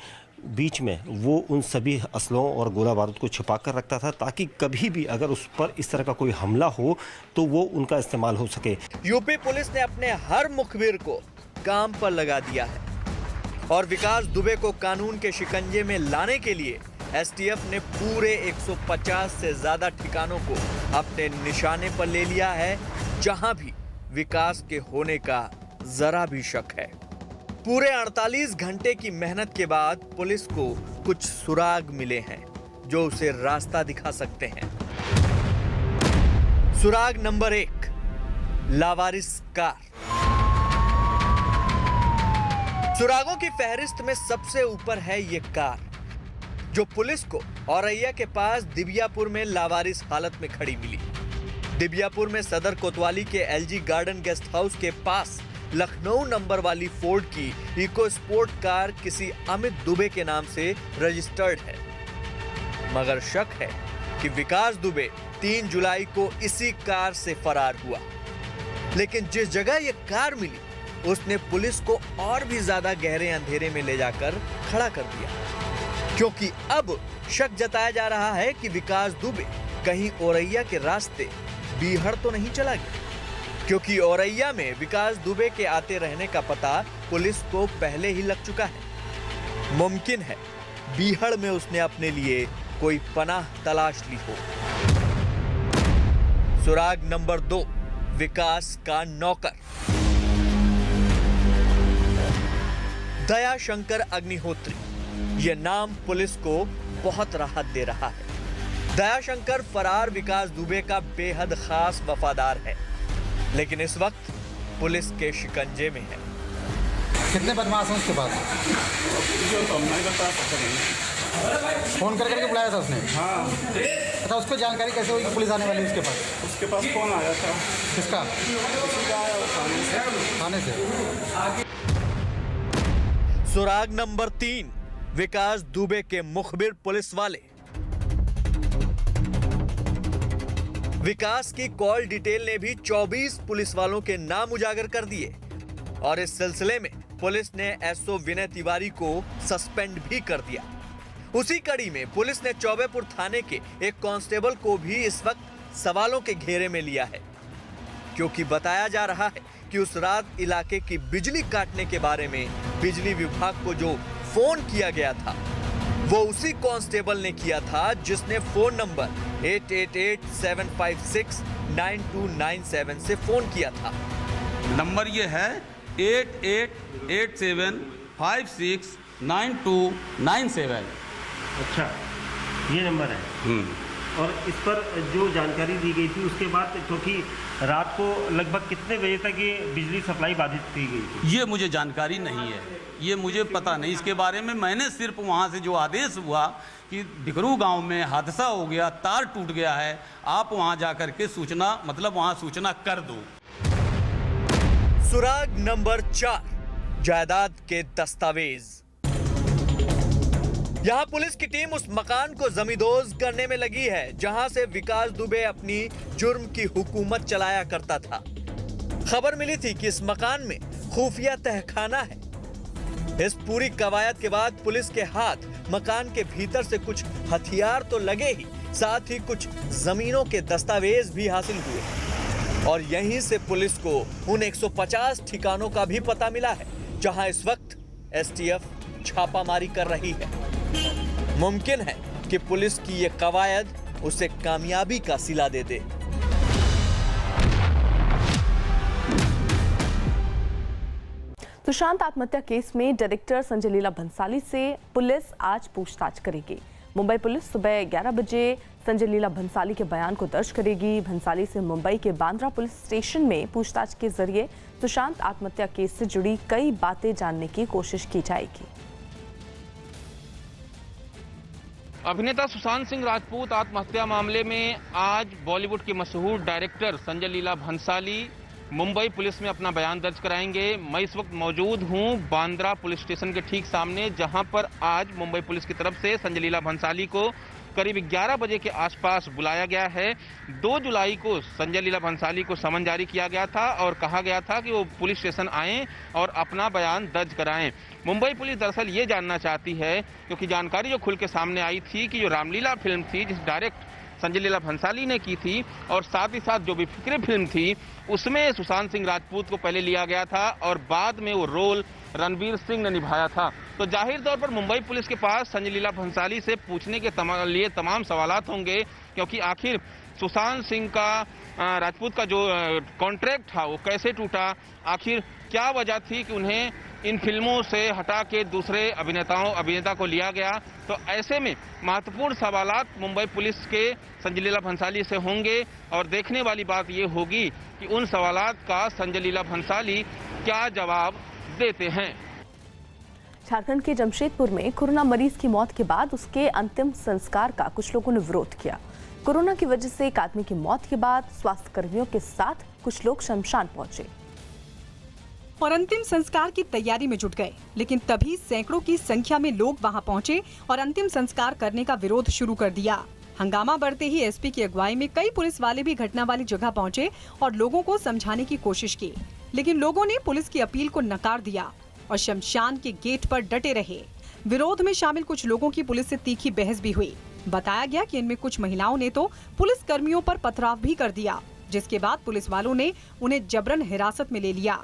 बीच में वो उन सभी असलों और गोला बारूद को छुपा कर रखता था ताकि कभी भी अगर उस पर इस तरह का कोई हमला हो तो वो उनका इस्तेमाल हो सके। यूपी पुलिस ने अपने हर मुखबिर को काम पर लगा दिया है और विकास दुबे को कानून के शिकंजे में लाने के लिए एसटीएफ ने पूरे 150 से ज्यादा ठिकानों को अपने निशाने पर ले लिया है जहां भी विकास के होने का जरा भी शक है। पूरे 48 घंटे की मेहनत के बाद पुलिस को कुछ सुराग मिले हैं जो उसे रास्ता दिखा सकते हैं। सुराग नंबर 1, लावारिस कार। सुरागों की फहरिस्त में सबसे ऊपर है ये कार, जो पुलिस को औरैया के पास दिबियापुर में लावारिस हालत में खड़ी मिली। दिबियापुर में सदर कोतवाली के एलजी गार्डन गेस्ट हाउस के पास लखनऊ नंबर वाली फोर्ड की इको स्पोर्ट कार किसी अमित दुबे के नाम से रजिस्टर्ड है, मगर शक है कि विकास दुबे 3 जुलाई को इसी कार से फरार हुआ। लेकिन जिस जगह ये कार मिली उसने पुलिस को और भी ज्यादा गहरे अंधेरे में ले जाकर खड़ा कर दिया, क्योंकि अब शक जताया जा रहा है कि विकास दुबे कहीं औरैया के रास्ते बीहड़ तो नहीं चला गया, क्योंकि औरैया में विकास दुबे के आते रहने का पता पुलिस को पहले ही लग चुका है। मुमकिन है बीहड़ में उसने अपने लिए कोई पनाह तलाश ली हो। सुराग नंबर 2, विकास का नौकर। दयाशंकर अग्निहोत्री, यह नाम पुलिस को बहुत राहत दे रहा है। दयाशंकर फरार विकास दुबे का बेहद खास वफादार है, लेकिन इस वक्त पुलिस के शिकंजे में है। कितने बदमाश हैं उसके पास? फोन कर करके बुलाया था उसने? हाँ। अच्छा, उसको जानकारी कैसे हुई कि पुलिस आने वाली है उसके पास? उसके पास फोन आया था। किसका? थाने से। सुराग नंबर 3, विकास दुबे के मुखबिर पुलिस वाले। विकास की कॉल डिटेल ने भी 24 पुलिस वालों के नाम उजागर कर दिए और इस सिलसिले में पुलिस ने एसओ विनय तिवारी को सस्पेंड भी कर दिया। उसी कड़ी में पुलिस ने चौबेपुर थाने के एक कांस्टेबल को भी इस वक्त सवालों के घेरे में लिया है, क्योंकि बताया जा रहा है कि उस रात इलाके की बिजली काटने के बारे में बिजली विभाग को जो फोन किया गया था वो उसी कांस्टेबल ने किया था जिसने फोन नंबर 8887569297 से फोन किया था। नंबर ये है 8887569297। अच्छा, ये नंबर है। और इस पर जो जानकारी दी गई थी उसके बाद, क्योंकि रात को लगभग कितने बजे तक ये बिजली सप्लाई बाधित की गई थी? ये मुझे जानकारी नहीं है, ये मुझे पता नहीं इसके बारे में। मैंने सिर्फ वहाँ से जो आदेश हुआ कि बिकरू गांव में हादसा हो गया, तार टूट गया है, आप वहाँ जाकर के सूचना वहाँ सूचना कर दो। सुराग नंबर 4, जायदाद के दस्तावेज। यहां पुलिस की टीम उस मकान को जमींदोज करने में लगी है जहां से विकास दुबे अपनी जुर्म की हुकूमत चलाया करता था। खबर मिली थी कि इस मकान में खुफिया तहखाना है। इस पूरी कवायद के बाद पुलिस के हाथ मकान के भीतर से कुछ हथियार तो लगे ही, साथ ही कुछ जमीनों के दस्तावेज भी हासिल हुए और यहीं से पुलिस को उन 150 ठिकानों का भी पता मिला है जहां इस वक्त एसटीएफ छापामारी कर रही है। मुमकिन है कि पुलिस की ये कवायद उसे कामयाबी का सिला दे दे। सुशांत आत्महत्या केस में डायरेक्टर संजय लीला भंसाली से पुलिस आज पूछताछ करेगी। मुंबई पुलिस सुबह 11 बजे संजय लीला भंसाली के बयान को दर्ज करेगी। भंसाली से मुंबई के बांद्रा पुलिस स्टेशन में पूछताछ के जरिए सुशांत आत्महत्या केस से जुड़ी कई बातें जानने की कोशिश की जाएगी। अभिनेता सुशांत सिंह राजपूत आत्महत्या मामले में आज बॉलीवुड के मशहूर डायरेक्टर संजय लीला भंसाली मुंबई पुलिस में अपना बयान दर्ज कराएंगे। मैं इस वक्त मौजूद हूं बांद्रा पुलिस स्टेशन के ठीक सामने, जहां पर आज मुंबई पुलिस की तरफ से संजय लीला भंसाली को करीब 11 बजे के आसपास बुलाया गया है। 2 जुलाई को संजय लीला भंसाली को समन जारी किया गया था और कहा गया था कि वो पुलिस स्टेशन आएं और अपना बयान दर्ज कराएं। मुंबई पुलिस दरअसल ये जानना चाहती है, क्योंकि जानकारी जो खुल के सामने आई थी कि जो रामलीला फिल्म थी जिस डायरेक्ट संजय लीला भंसाली ने की थी और साथ ही साथ जो बेफिक्रे फिल्म थी उसमें सुशांत सिंह राजपूत को पहले लिया गया था और बाद में वो रोल रणवीर सिंह ने निभाया था। तो जाहिर तौर पर मुंबई पुलिस के पास संजय लीला भंसाली से पूछने के लिए तमाम सवालात होंगे, क्योंकि आखिर सुशांत सिंह का राजपूत का जो कॉन्ट्रैक्ट था वो कैसे टूटा, आखिर क्या वजह थी कि उन्हें इन फिल्मों से हटा के दूसरे अभिनेता को लिया गया। तो ऐसे में महत्वपूर्ण सवालात मुंबई पुलिस के संजय लीला भंसाली से होंगे और देखने वाली बात ये होगी कि उन सवालात का संजय लीला भंसाली क्या जवाब देते हैं। झारखंड के जमशेदपुर में कोरोना मरीज की मौत के बाद उसके अंतिम संस्कार का कुछ लोगों ने विरोध किया। कोरोना की वजह से एक आदमी की मौत के बाद स्वास्थ्य कर्मियों के साथ कुछ लोग शमशान पहुंचे और अंतिम संस्कार की तैयारी में जुट गए, लेकिन तभी सैकड़ों की संख्या में लोग वहां पहुंचे और अंतिम संस्कार करने का विरोध शुरू कर दिया। हंगामा बढ़ते ही एसपी की अगुवाई में कई पुलिस वाले भी घटना वाली जगह पहुंचे और लोगों को समझाने की कोशिश की, लेकिन लोगों ने पुलिस की अपील को नकार दिया और शमशान के गेट पर डटे रहे। विरोध में शामिल कुछ लोगों की पुलिस से तीखी बहस भी हुई। बताया गया कि इनमें कुछ महिलाओं ने तो पुलिस कर्मियों पर पथराव भी कर दिया, जिसके बाद पुलिस वालों ने उन्हें जबरन हिरासत में ले लिया।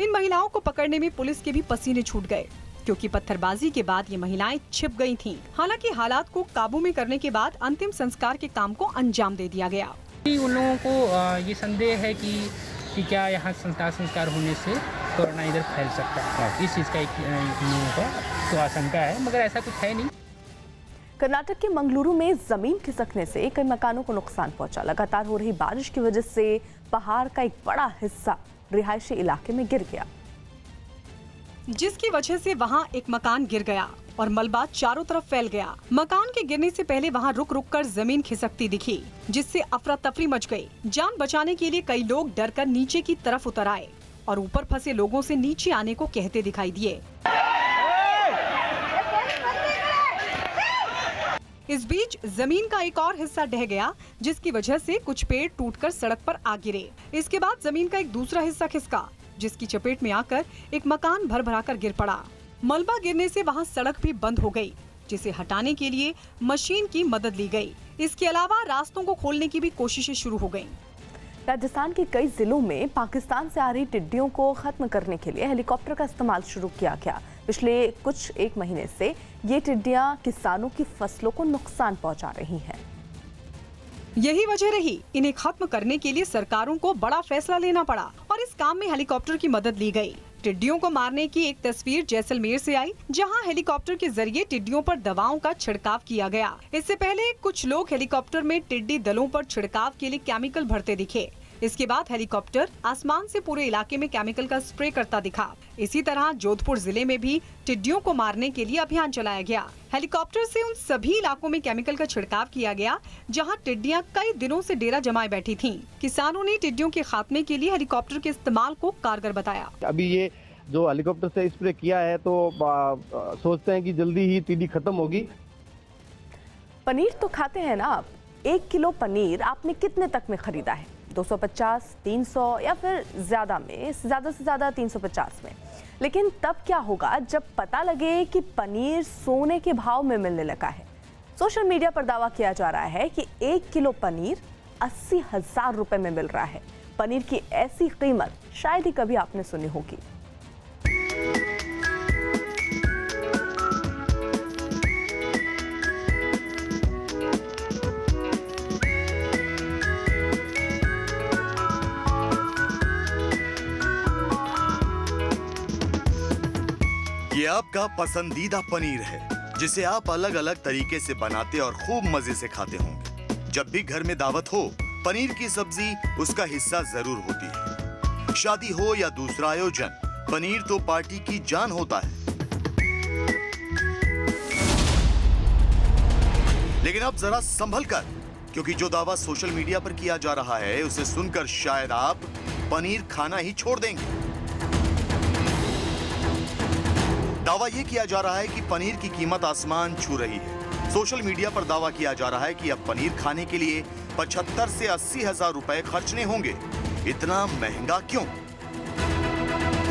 इन महिलाओं को पकड़ने में पुलिस के भी पसीने छूट गए, क्योंकि पत्थरबाजी के बाद ये महिलाएं छिप गई थीं। हालांकि हालात को काबू में करने के बाद अंतिम संस्कार के काम को अंजाम दे दिया गया। उन लोगों को ये संदेह है कि क्या यहाँ संस्कार होने से कोरोना इधर फैल सकता है, इस चीज़ का एक लोगों का तो आशंका है, मगर ऐसा कुछ है नहीं। कर्नाटक के मंगलुरु में जमीन खिसकने से कई मकानों को नुकसान पहुंचा। लगातार हो रही बारिश की वजह से पहाड़ का एक बड़ा हिस्सा रिहायशी इलाके में गिर गया, जिसकी वजह से वहां एक मकान गिर गया और मलबा चारों तरफ फैल गया। मकान के गिरने से पहले वहां रुक रुक कर जमीन खिसकती दिखी, जिससे अफरा तफरी मच गई। जान बचाने के लिए कई लोग डरकर नीचे की तरफ उतर आए और ऊपर फंसे लोगों से नीचे आने को कहते दिखाई दिए। इस बीच जमीन का एक और हिस्सा ढह गया, जिसकी वजह से कुछ पेड़ टूटकर सड़क पर आ गिरे। इसके बाद जमीन का एक दूसरा हिस्सा खिसका, जिसकी चपेट में आकर एक मकान भर भराकर गिर पड़ा। मलबा गिरने से वहां सड़क भी बंद हो गई, जिसे हटाने के लिए मशीन की मदद ली गई। इसके अलावा रास्तों को खोलने की भी कोशिशें शुरू हो गयी। राजस्थान के कई जिलों में पाकिस्तान से आ रही टिड्डियों को खत्म करने के लिए हेलीकॉप्टर का इस्तेमाल शुरू किया गया। पिछले एक महीने से ये टिड्डियां किसानों की फसलों को नुकसान पहुंचा रही हैं। यही वजह रही इन्हें खत्म करने के लिए सरकारों को बड़ा फैसला लेना पड़ा और इस काम में हेलीकॉप्टर की मदद ली गई। टिड्डियों को मारने की एक तस्वीर जैसलमेर से आई, जहां हेलीकॉप्टर के जरिए टिड्डियों पर दवाओं का छिड़काव किया गया। इससे पहले कुछ लोग हेलीकॉप्टर में टिड्डी दलों पर छिड़काव के लिए केमिकल भरते दिखे। इसके बाद हेलीकॉप्टर आसमान से पूरे इलाके में केमिकल का स्प्रे करता दिखा। इसी तरह जोधपुर जिले में भी टिड्डियों को मारने के लिए अभियान चलाया गया। हेलीकॉप्टर से उन सभी इलाकों में केमिकल का छिड़काव किया गया जहां टिड्डियां कई दिनों से डेरा जमाए बैठी थीं। किसानों ने टिड्डियों के खात्मे के लिए हेलीकॉप्टर के इस्तेमाल को कारगर बताया। अभी ये जो हेलीकॉप्टर से स्प्रे किया है तो सोचते हैं कि जल्दी ही टिड्डी खत्म होगी। पनीर तो खाते हैं ना आप। 1 किलो पनीर आपने कितने तक में खरीदा है? 250, 300 या फिर ज्यादा से ज्यादा 350 में। लेकिन तब क्या होगा जब पता लगे कि पनीर सोने के भाव में मिलने लगा है। सोशल मीडिया पर दावा किया जा रहा है कि 1 किलो पनीर 80,000 रुपए में मिल रहा है। पनीर की ऐसी कीमत शायद ही कभी आपने सुनी होगी। ये आपका पसंदीदा पनीर है, जिसे आप अलग अलग तरीके से बनाते और खूब मजे से खाते होंगे। जब भी घर में दावत हो, पनीर की सब्जी उसका हिस्सा जरूर होती है। शादी हो या दूसरा आयोजन, पनीर तो पार्टी की जान होता है। लेकिन अब जरा संभल कर, क्योंकि जो दावा सोशल मीडिया पर किया जा रहा है उसे सुनकर शायद आप पनीर खाना ही छोड़ देंगे। दावा यह किया जा रहा है कि पनीर की कीमत आसमान छू रही है। सोशल मीडिया पर दावा किया जा रहा है कि अब पनीर खाने के लिए 75 से 80,000 रुपए खर्चने होंगे। इतना महंगा क्यों?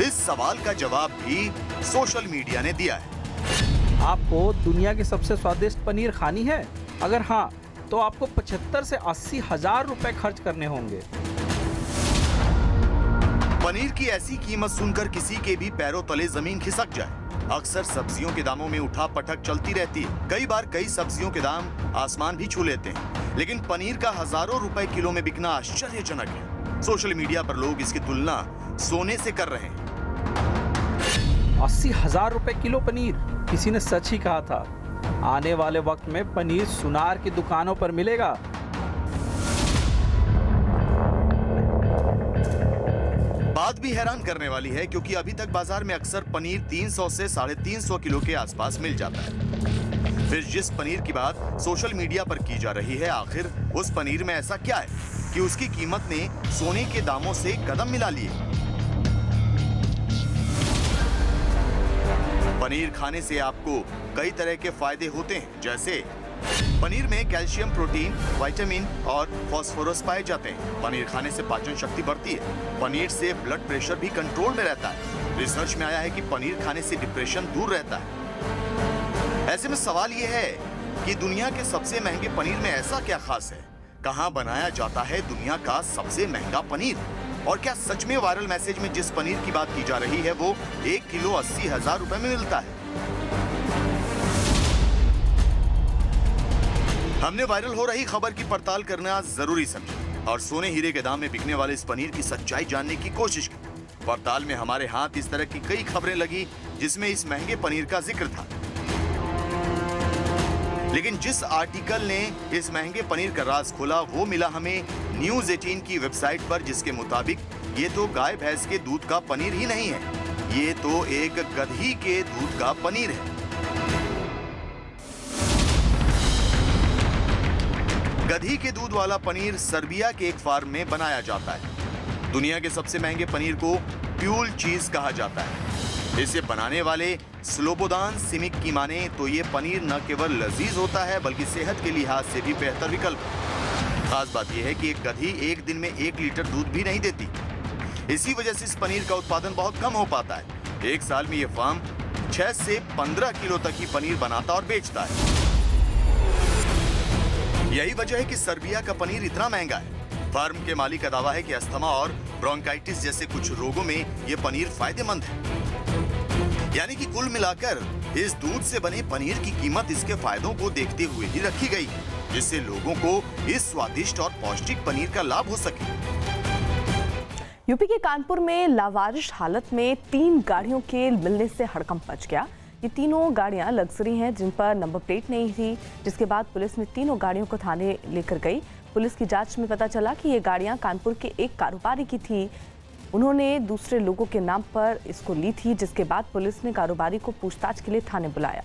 इस सवाल का जवाब भी सोशल मीडिया ने दिया है। आपको दुनिया की सबसे स्वादिष्ट पनीर खानी है? अगर हाँ, तो आपको 75 से 80,000 रुपए खर्च करने होंगे। पनीर की ऐसी कीमत सुनकर किसी के भी पैरों तले जमीन खिसक जाए। अक्सर सब्जियों के दामों में उठा पटक चलती रहती है। कई बार कई सब्जियों के दाम आसमान भी छू लेते हैं, लेकिन पनीर का हजारों रुपए किलो में बिकना आश्चर्यजनक है। सोशल मीडिया पर लोग इसकी तुलना सोने से कर रहे हैं। 80,000 रुपए किलो पनीर। किसी ने सच ही कहा था, आने वाले वक्त में पनीर सुनार की दुकानों पर मिलेगा। बात भी हैरान करने वाली है, क्योंकि अभी तक बाजार में अक्सर पनीर 300 से 350 किलो के आसपास मिल जाता है। फिर जिस पनीर की बात सोशल मीडिया पर की जा रही है, आखिर उस पनीर में ऐसा क्या है कि उसकी कीमत ने सोने के दामों से कदम मिला लिए। पनीर खाने से आपको कई तरह के फायदे होते हैं, जैसे पनीर में कैल्शियम, प्रोटीन, विटामिन और फास्फोरस पाए जाते हैं। पनीर खाने से पाचन शक्ति बढ़ती है। पनीर से ब्लड प्रेशर भी कंट्रोल में रहता है। रिसर्च में आया है कि पनीर खाने से डिप्रेशन दूर रहता है। ऐसे में सवाल यह है कि दुनिया के सबसे महंगे पनीर में ऐसा क्या खास है? कहां बनाया जाता है दुनिया का सबसे महंगा पनीर? और क्या सच में वायरल मैसेज में जिस पनीर की बात की जा रही है वो 1 किलो 80,000 रुपए में मिलता है? हमने वायरल हो रही खबर की पड़ताल करना जरूरी समझा और सोने हीरे के दाम में बिकने वाले इस पनीर की सच्चाई जानने की कोशिश की। पड़ताल में हमारे हाथ इस तरह की कई खबरें लगी जिसमें इस महंगे पनीर का जिक्र था, लेकिन जिस आर्टिकल ने इस महंगे पनीर का राज खोला वो मिला हमें न्यूज़ 18 की वेबसाइट पर, जिसके मुताबिक ये तो गाय भैंस के दूध का पनीर ही नहीं है, ये तो एक गधी के दूध का पनीर है। गधी के दूध वाला पनीर सर्बिया के एक फार्म में बनाया जाता है। दुनिया के सबसे महंगे पनीर को प्यूल चीज कहा जाता है। इसे बनाने वाले स्लोबोदान सिमिक की माने तो ये पनीर न केवल लजीज होता है बल्कि सेहत के लिहाज से भी बेहतर विकल्प है। खास बात यह है कि एक गधी एक दिन में 1 लीटर दूध भी नहीं देती। इसी वजह से इस पनीर का उत्पादन बहुत कम हो पाता है। एक साल में ये फार्म 6 से 15 किलो तक ही पनीर बनाता और बेचता है। यही वजह है कि सर्बिया का पनीर इतना महंगा है। फार्म के मालिक का दावा है कि अस्थमा और ब्रोंकाइटिस जैसे कुछ रोगों में यह पनीर फायदेमंद है। यानी कि कुल मिलाकर इस दूध से बने पनीर की कीमत इसके फायदों को देखते हुए ही रखी गई, जिससे लोगों को इस स्वादिष्ट और पौष्टिक पनीर का लाभ हो सके। यूपी के कानपुर में लावारिश हालत में 3 गाड़ियों के मिलने से हड़कंप मच गया। ये तीनों गाड़ियां लग्जरी हैं जिन पर नंबर प्लेट नहीं थी, जिसके बाद पुलिस ने तीनों गाड़ियों को थाने लेकर गई। पुलिस की जांच में पता चला कि ये गाड़ियां कानपुर के एक कारोबारी की थी। उन्होंने दूसरे लोगों के नाम पर इसको ली थी, जिसके बाद पुलिस ने कारोबारी को पूछताछ के लिए थाने बुलाया।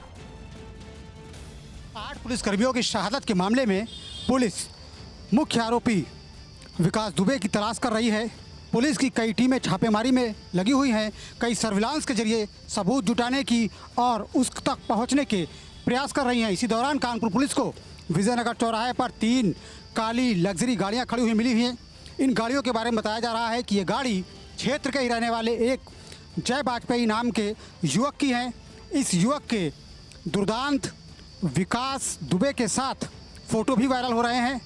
8 पुलिसकर्मियों की शहादत के मामले में पुलिस मुख्य आरोपी विकास दुबे की तलाश कर रही है। पुलिस की कई टीमें छापेमारी में लगी हुई हैं, कई सर्विलांस के जरिए सबूत जुटाने की और उस तक पहुंचने के प्रयास कर रही हैं। इसी दौरान कानपुर पुलिस को विजयनगर चौराहे पर 3 काली लग्जरी गाड़ियां खड़ी हुई मिली हुई हैं। इन गाड़ियों के बारे में बताया जा रहा है कि ये गाड़ी क्षेत्र के ही रहने वाले एक जय वाजपेयी नाम के युवक की हैं। इस युवक के दुर्दांत विकास दुबे के साथ फोटो भी वायरल हो रहे हैं।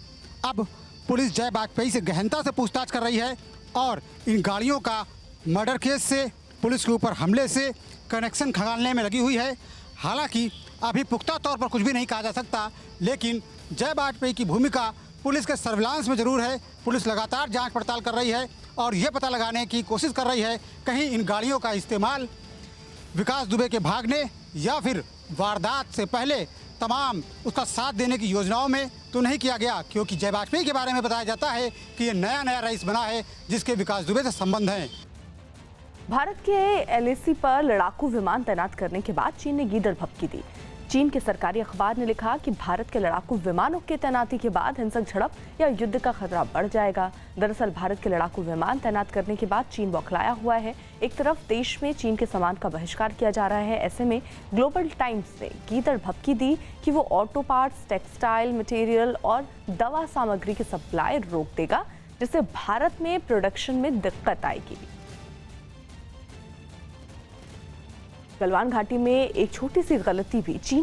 अब पुलिस जय वाजपेयी से गहनता से पूछताछ कर रही है और इन गाड़ियों का मर्डर केस से, पुलिस के ऊपर हमले से कनेक्शन खंगालने में लगी हुई है। हालांकि अभी पुख्ता तौर पर कुछ भी नहीं कहा जा सकता, लेकिन जय वाजपेयी की भूमिका पुलिस के सर्विलांस में जरूर है। पुलिस लगातार जांच पड़ताल कर रही है और ये पता लगाने की कोशिश कर रही है कहीं इन गाड़ियों का इस्तेमाल विकास दुबे के भागने या फिर वारदात से पहले तमाम उसका साथ देने की योजनाओं में तो नहीं किया गया, क्योंकि जय वाजपेयी के बारे में बताया जाता है कि ये नया रईस बना है जिसके विकास दुबे से संबंध हैं। भारत के एलएसी पर लड़ाकू विमान तैनात करने के बाद चीन ने गीदड़ भभकी दी। चीन के सरकारी अखबार ने लिखा कि भारत के लड़ाकू विमानों के तैनाती के बाद हिंसक झड़प या युद्ध का खतरा बढ़ जाएगा। दरअसल भारत के लड़ाकू विमान तैनात करने के बाद चीन बौखलाया हुआ है। एक तरफ देश में चीन के सामान का बहिष्कार किया जा रहा है, ऐसे में ग्लोबल टाइम्स ने गीदड़ भभकी दी कि वो ऑटो पार्ट्स, टेक्सटाइल मटेरियल और दवा सामग्री की सप्लाई रोक देगा, जिससे भारत में प्रोडक्शन में दिक्कत आएगी। गलवान घाटी में एक छोटी सी गलती भी चीन